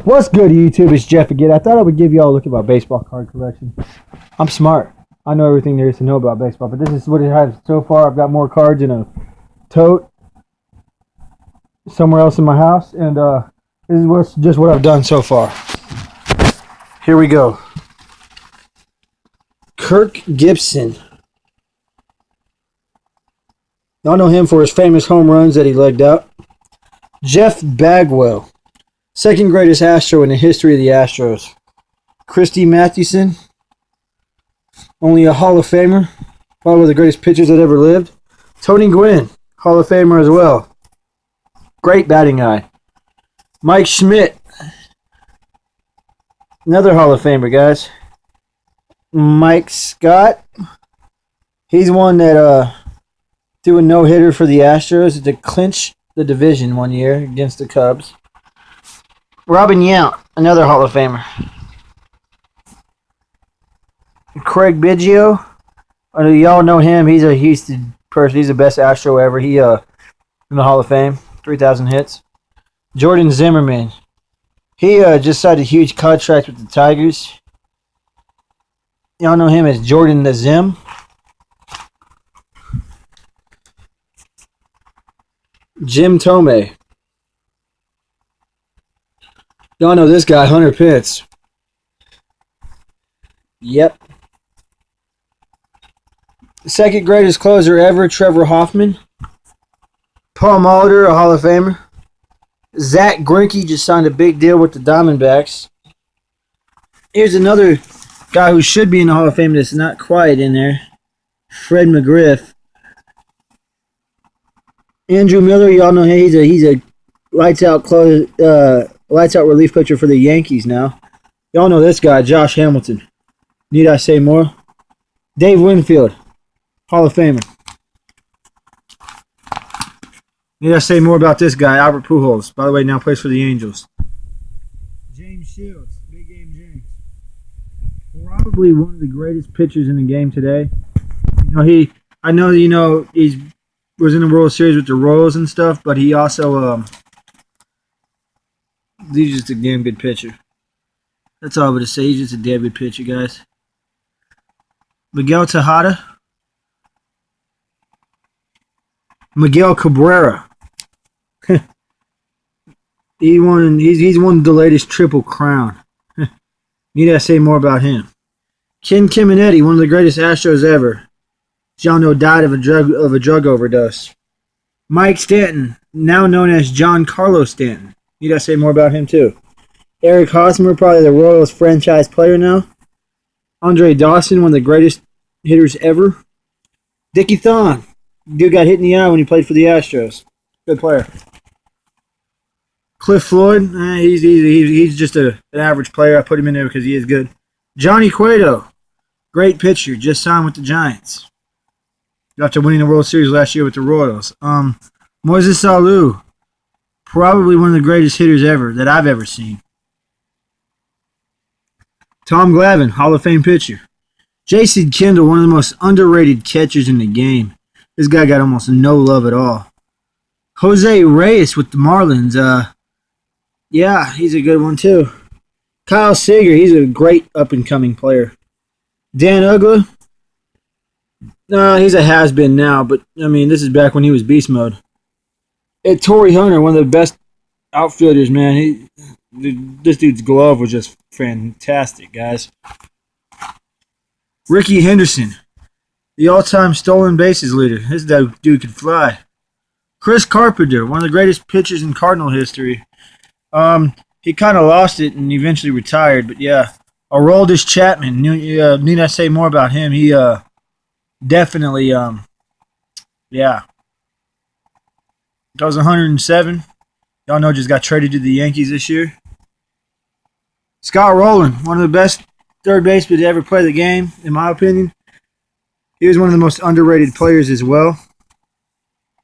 What's good, YouTube? It's Jeff again. I thought I would give y'all a look at my baseball card collection. I'm smart. I know everything there is to know about baseball, but this is what it has so far. I've got more cards in a tote somewhere else in my house, and this is just what I've done so far. Here we go. Kirk Gibson. Y'all know him for his famous home runs that he legged out. Jeff Bagwell. Second greatest Astro in the history of the Astros. Christy Mathewson. Only a Hall of Famer. Probably one of the greatest pitchers that ever lived. Tony Gwynn. Hall of Famer as well. Great batting eye. Mike Schmidt. Another Hall of Famer, guys. Mike Scott. He's one that threw a no-hitter for the Astros to clinch the division one year against the Cubs. Robin Yount, another Hall of Famer. Craig Biggio, y'all know him. He's the best Astro ever. He in the Hall of Fame, 3,000 hits. Jordan Zimmerman, he just signed a huge contract with the Tigers. Y'all know him as Jordan the Zim. Jim Thome. Y'all know this guy, Hunter Pitts. Yep. Second greatest closer ever, Trevor Hoffman. Paul Molitor, a Hall of Famer. Zach Greinke just signed a big deal with the Diamondbacks. Here's another guy who should be in the Hall of Fame that's not quite in there. Fred McGriff. Andrew Miller, y'all know him. He's a lights out relief pitcher for the Yankees now. Y'all know this guy, Josh Hamilton. Need I say more? Dave Winfield, Hall of Famer. Need I say more about this guy, Albert Pujols? By the way, now plays for the Angels. James Shields, Big Game James. Probably one of the greatest pitchers in the game today. He was in the World Series with the Royals and stuff, but he also he's just a damn good pitcher. That's all I'm going to say. He's just a damn good pitcher, guys. Miguel Tejada. Miguel Cabrera. He's won the latest Triple Crown. Need I say more about him? Ken Caminiti, one of the greatest Astros ever. Y'all know died of a drug overdose. Mike Stanton, now known as John Carlos Stanton. Need I say more about him too? Eric Hosmer, probably the Royals franchise player now. Andre Dawson, one of the greatest hitters ever. Dickie Thon, dude got hit in the eye when he played for the Astros. Good player. Cliff Floyd, he's just an average player. I put him in there because he is good. Johnny Cueto, great pitcher, just signed with the Giants after winning the World Series last year with the Royals. Moises Alou, probably one of the greatest hitters ever that I've ever seen. Tom Glavine, Hall of Fame pitcher. Jason Kendall, one of the most underrated catchers in the game. This guy got almost no love at all. Jose Reyes with the Marlins. Yeah, he's a good one too. Kyle Seager, he's a great up-and-coming player. Dan Uggla. He's a has-been now, but, this is back when he was beast mode. And Torrey Hunter, one of the best outfielders, man. This dude's glove was just fantastic, guys. Ricky Henderson, the all-time stolen bases leader. This dude could fly. Chris Carpenter, one of the greatest pitchers in Cardinal history. He kind of lost it and eventually retired, but yeah. Aroldis Chapman, need I say more about him? He definitely, goes 107. Y'all know just got traded to the Yankees this year. Scott Rowland, one of the best third basemen to ever play the game, in my opinion. He was one of the most underrated players as well.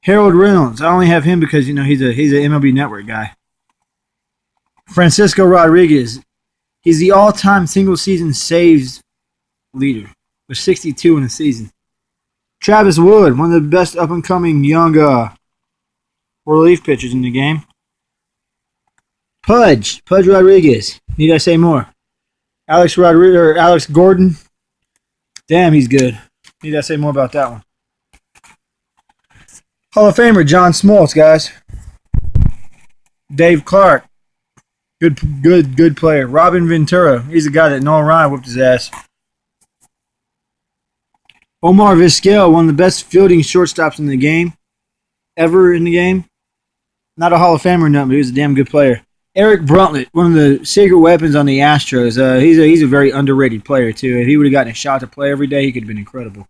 Harold Reynolds, I only have him because he's an MLB Network guy. Francisco Rodriguez, he's the all-time single-season saves leader with 62 in the season. Travis Wood, one of the best up-and-coming young relief pitchers in the game. Pudge Rodriguez. Need I say more? Alex Gordon. Damn, he's good. Need I say more about that one? Hall of Famer John Smoltz, guys. Dave Clark. Good player. Robin Ventura. He's the guy that Nolan Ryan whooped his ass. Omar Vizquel, one of the best fielding shortstops in the game. Ever in the game. Not a Hall of Famer or nothing, but he was a damn good player. Eric Bruntlett, one of the secret weapons on the Astros. He's a very underrated player, too. If he would have gotten a shot to play every day, he could have been incredible.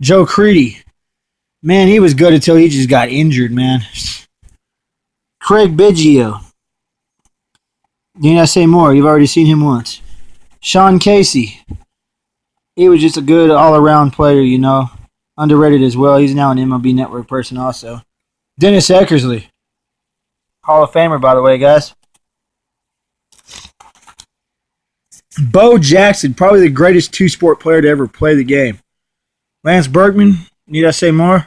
Joe Creedy. Man, he was good until he just got injured, man. Craig Biggio. Need I say more? You've already seen him once. Sean Casey. He was just a good all-around player, you know. Underrated as well. He's now an MLB Network person also. Dennis Eckersley. Hall of Famer, by the way, guys. Bo Jackson, probably the greatest two-sport player to ever play the game. Lance Berkman, need I say more?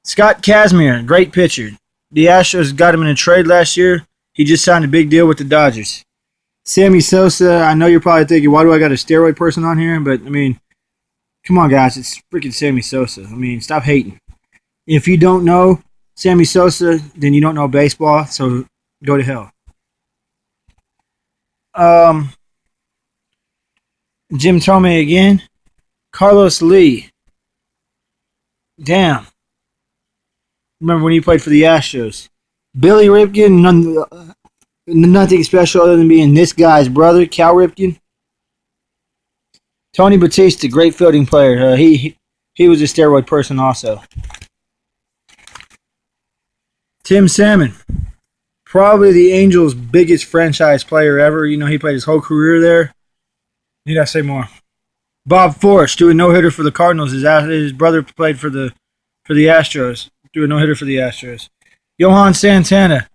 Scott Kazmir, great pitcher. The Astros got him in a trade last year. He just signed a big deal with the Dodgers. Sammy Sosa, I know you're probably thinking, why do I got a steroid person on here? But, I mean, come on, guys. It's freaking Sammy Sosa. I mean, stop hating. If you don't know Sammy Sosa, then you don't know baseball, so go to hell. Jim Thome again. Carlos Lee. Damn. Remember when he played for the Astros. Billy Ripken, nothing special other than being this guy's brother, Cal Ripken. Tony Batista, great fielding player. He was a steroid person also. Tim Salmon, probably the Angels' biggest franchise player ever. You know, he played his whole career there. Need I say more? Bob Forrest, doing no-hitter for the Cardinals. His brother played for the Astros, doing no-hitter for the Astros. Johan Santana,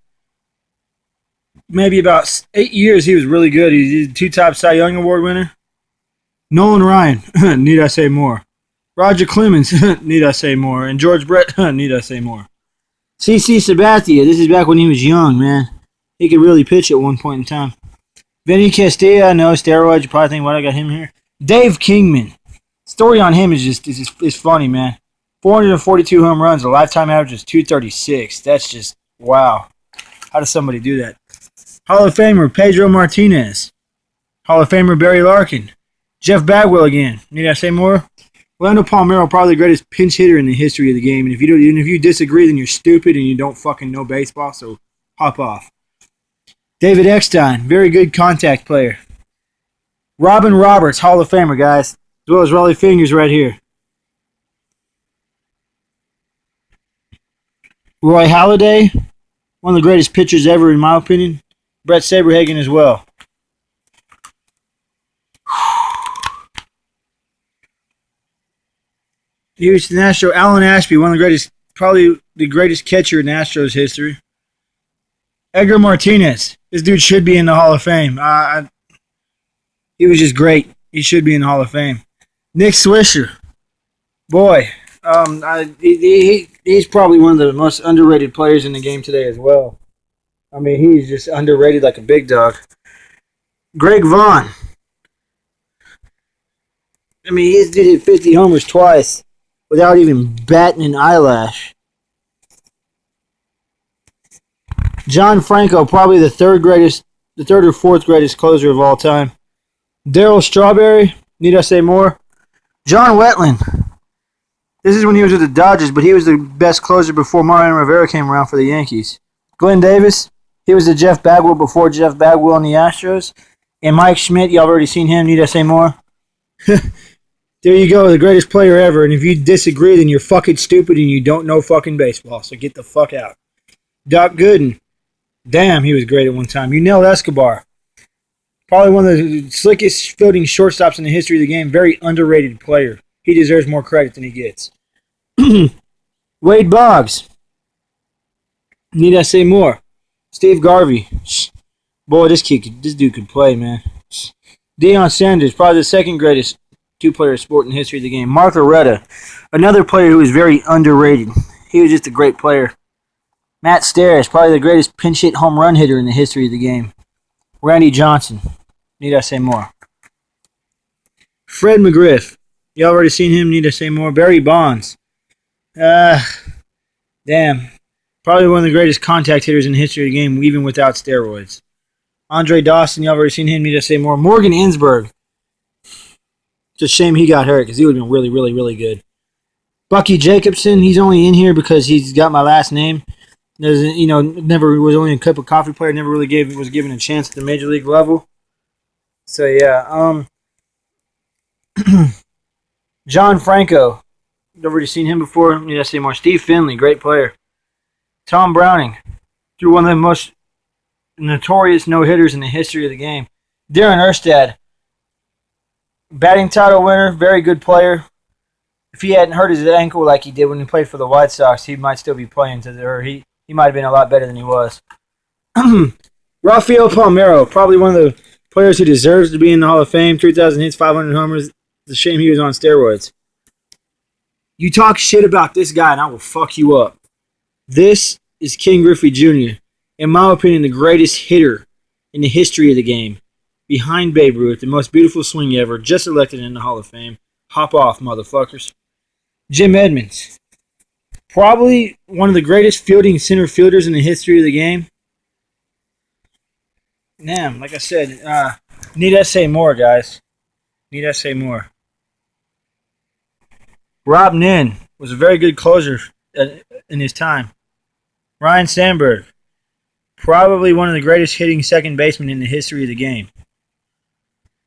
maybe about 8 years he was really good. He's a two-time Cy Young Award winner. Nolan Ryan, need I say more? Roger Clemens, need I say more? And George Brett, need I say more? CC Sabathia, this is back when he was young, man. He could really pitch at one point in time. Vinny Castilla, no steroids. You probably think, why I got him here? Dave Kingman. Story on him is funny, man. 442 home runs, a lifetime average is 236. That's just, wow. How does somebody do that? Hall of Famer Pedro Martinez. Hall of Famer Barry Larkin. Jeff Bagwell again. Need I say more? Orlando Palmeiro, probably the greatest pinch hitter in the history of the game. And if you disagree, then you're stupid and you don't fucking know baseball, so hop off. David Eckstein, very good contact player. Robin Roberts, Hall of Famer, guys. As well as Rollie Fingers right here. Roy Halladay, one of the greatest pitchers ever, in my opinion. Brett Saberhagen as well. Houston Astro, Alan Ashby, one of the greatest, probably the greatest catcher in Astros history. Edgar Martinez, this dude should be in the Hall of Fame. He was just great. He should be in the Hall of Fame. Nick Swisher, boy, he's probably one of the most underrated players in the game today as well. I mean, he's just underrated like a big dog. Greg Vaughn. I mean, he did hit 50 homers twice without even batting an eyelash. John Franco, probably the third or fourth greatest closer of all time. Darryl Strawberry, need I say more? John Wetland. This is when he was with the Dodgers, but he was the best closer before Mariano Rivera came around for the Yankees. Glenn Davis, he was the Jeff Bagwell before Jeff Bagwell on the Astros. And Mike Schmidt, y'all already seen him, need I say more? There you go, the greatest player ever. And if you disagree, then you're fucking stupid and you don't know fucking baseball. So get the fuck out. Doc Gooden. Damn, he was great at one time. Yunel Escobar. Probably one of the slickest fielding shortstops in the history of the game. Very underrated player. He deserves more credit than he gets. Wade Boggs. Need I say more? Steve Garvey. Boy, this dude could play, man. Deion Sanders, probably the second greatest two-player sport in the history of the game. Mark Loretta, another player who was very underrated. He was just a great player. Matt Steres, probably the greatest pinch hit home run hitter in the history of the game. Randy Johnson. Need I say more? Fred McGriff. You already seen him. Need I say more? Barry Bonds. Damn. Probably one of the greatest contact hitters in the history of the game, even without steroids. Andre Dawson. You already seen him. Need I say more? Morgan Ensberg. It's a shame he got hurt because he would have been really, really, really good. Bucky Jacobson. He's only in here because he's got my last name. Doesn't, never was only a cup of coffee player. Never really was given a chance at the major league level. So yeah, John Franco. You've already seen him before. Need I say more? Steve Finley, great player. Tom Browning, threw one of the most notorious no-hitters in the history of the game. Darren Erstad, batting title winner, very good player. If he hadn't hurt his ankle like he did when he played for the White Sox, he might still be playing he might have been a lot better than he was. Rafael Palmeiro, probably one of the players who deserves to be in the Hall of Fame. 3,000 hits, 500 homers. It's a shame he was on steroids. You talk shit about this guy and I will fuck you up. This is Ken Griffey Jr., in my opinion, the greatest hitter in the history of the game. Behind Babe Ruth, the most beautiful swing ever, just elected in the Hall of Fame. Hop off, motherfuckers. Jim Edmonds. Probably one of the greatest fielding center fielders in the history of the game. Damn, like I said, need I say more, guys? Need I say more? Rob Nin was a very good closer in his time. Ryan Sandberg. Probably one of the greatest hitting second basemen in the history of the game.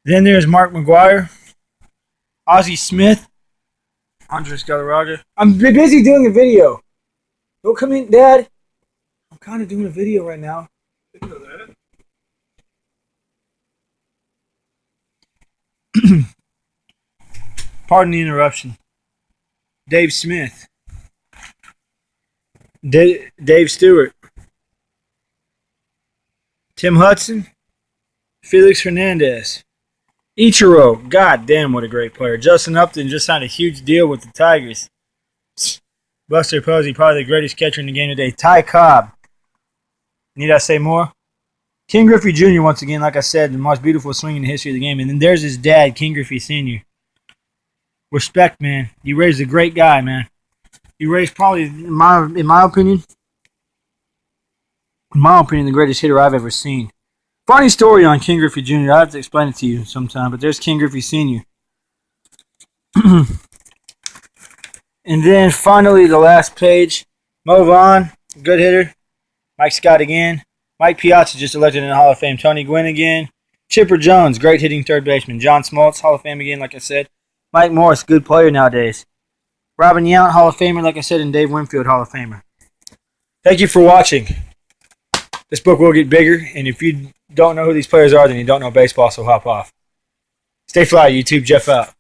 Then there's Mark McGwire. Ozzie Smith. Andres Galarraga. I'm busy doing a video. Don't come in, Dad. I'm kind of doing a video right now. Pardon the interruption. Dave Smith. Dave Stewart. Tim Hudson. Felix Hernandez. Ichiro, god damn, what a great player. Justin Upton just signed a huge deal with the Tigers. Buster Posey, probably the greatest catcher in the game today. Ty Cobb. Need I say more? Ken Griffey Jr., once again, like I said, the most beautiful swing in the history of the game. And then there's his dad, Ken Griffey Sr. Respect, man. You raised a great guy, man. You raised probably, in my opinion, the greatest hitter I've ever seen. Funny story on Ken Griffey Jr. I have to explain it to you sometime, but there's Ken Griffey Sr. And then finally, the last page. Mo Vaughn, good hitter. Mike Scott again. Mike Piazza just elected in the Hall of Fame. Tony Gwynn again. Chipper Jones, great hitting third baseman. John Smoltz, Hall of Fame again, like I said. Mike Morris, good player nowadays. Robin Yount, Hall of Famer, like I said, and Dave Winfield, Hall of Famer. Thank you for watching. This book will get bigger, and if you don't know who these players are, then you don't know baseball, so hop off. Stay fly, YouTube. Jeff out.